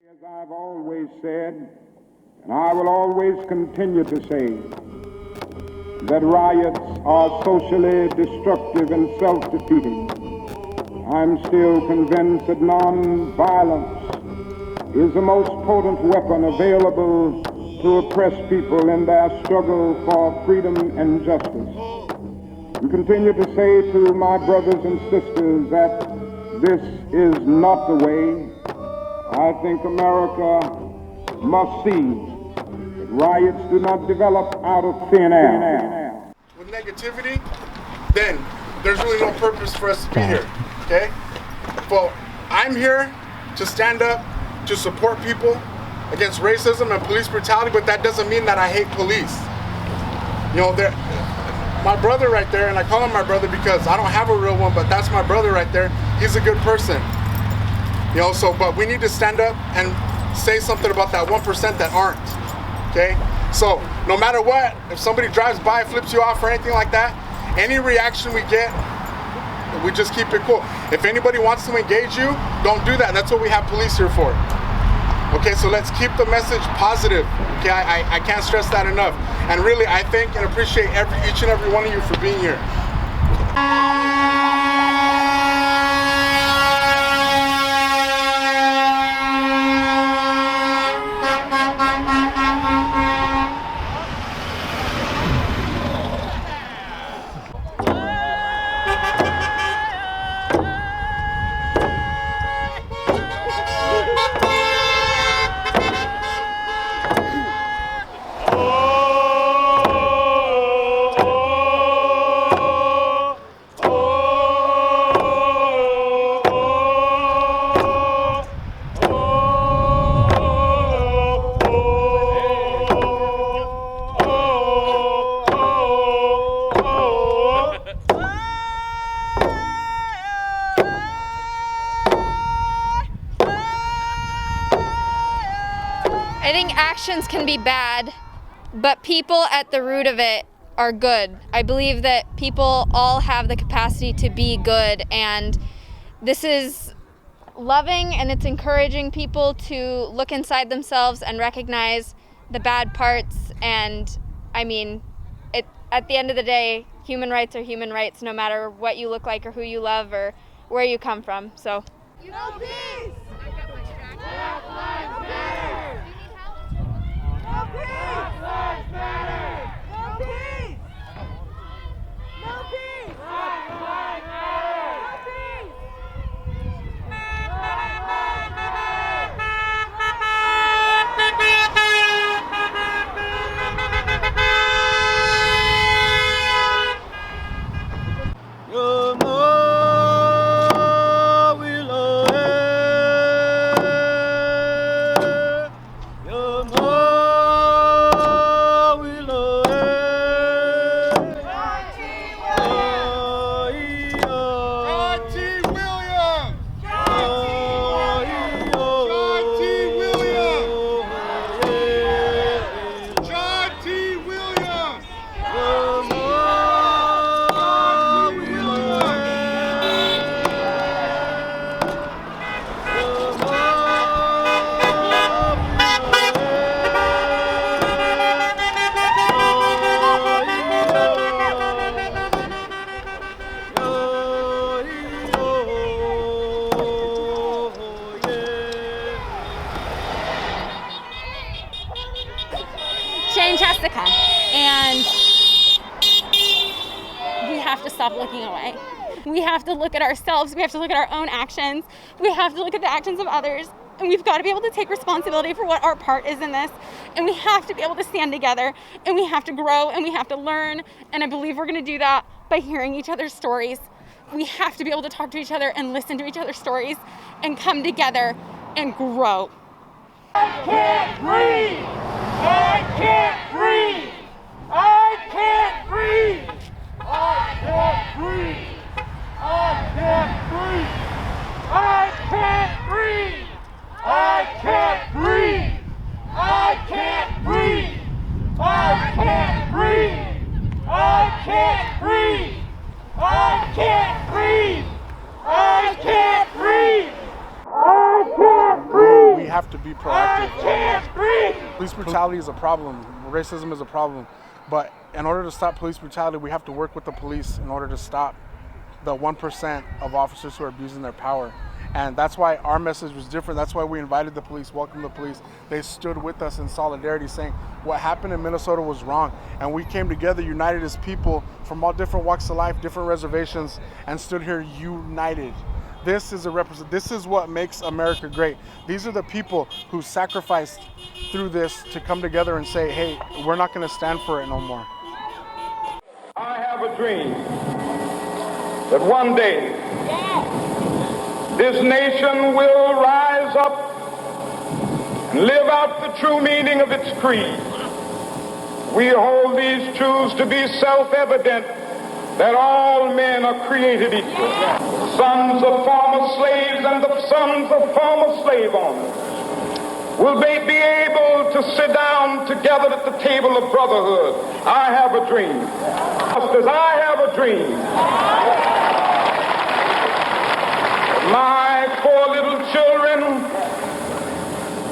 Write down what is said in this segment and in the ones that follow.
As I've always said, and I will always continue to say, that riots are socially destructive and self-defeating. I'm still convinced that non-violence is the most potent weapon available to oppress people in their struggle for freedom and justice. And continue to say to my brothers and sisters that this is not the way. I think America must see that riots do not develop out of thin air. With negativity, then there's really no purpose for us to be here, okay? Well, I'm here to stand up, to support people against racism and police brutality, but that doesn't mean that I hate police. You know, my brother right there, and I call him my brother because I don't have a real one, but that's my brother right there. He's a good person. You know, so, but we need to stand up and say something about that 1% that aren't, okay? So, no matter what, if somebody drives by, flips you off or anything like that, any reaction we get, we just keep it cool. If anybody wants to engage you, don't do that. That's what we have police here for. Okay, so let's keep the message positive. Okay, I can't stress that enough. And really, I thank and appreciate each and every one of you for being here. I think actions can be bad, but people at the root of it are good. I believe that people all have the capacity to be good, and this is loving and it's encouraging people to look inside themselves and recognize the bad parts. And I mean, at the end of the day, human rights are human rights, no matter what you look like or who you love or where you come from. So. No peace! Black lives matter! No peace! Black lives matter! No peace! No peace! Black lives matter! No peace! Black lives matter! No more will Change has to come, and we have to stop looking away. We have to look at ourselves, we have to look at our own actions, we have to look at the actions of others, and we've got to be able to take responsibility for what our part is in this, and we have to be able to stand together, and we have to grow, and we have to learn, and I believe we're going to do that by hearing each other's stories. We have to be able to talk to each other and listen to each other's stories and come together and grow. I can't breathe! I can't breathe! I can't breathe! I can't breathe! I can't breathe! I can't breathe! I can't breathe! I can't breathe! I can't breathe! I can't breathe! I can't breathe! I can't breathe! I can't breathe! have to be proactive. I can't breathe. Police brutality is a problem. Racism is a problem. But in order to stop police brutality, we have to work with the police in order to stop the 1% of officers who are abusing their power. And that's why our message was different. That's why we invited the police, welcomed the police. They stood with us in solidarity, saying what happened in Minnesota was wrong. And we came together, united as people from all different walks of life, different reservations, and stood here united. This is this is what makes America great. These are the people who sacrificed through this to come together and say, hey, we're not going to stand for it no more. I have a dream that one day this nation will rise up and live out the true meaning of its creed. We hold these truths to be self-evident, that all men are created equal. Sons of former slaves and the sons of former slave owners will they be able to sit down together at the table of brotherhood. I have a dream. Just as I have a dream, my 4 little children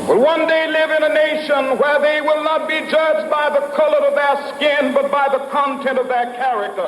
will one day live in a nation where they will not be judged by the color of their skin, but by the content of their character.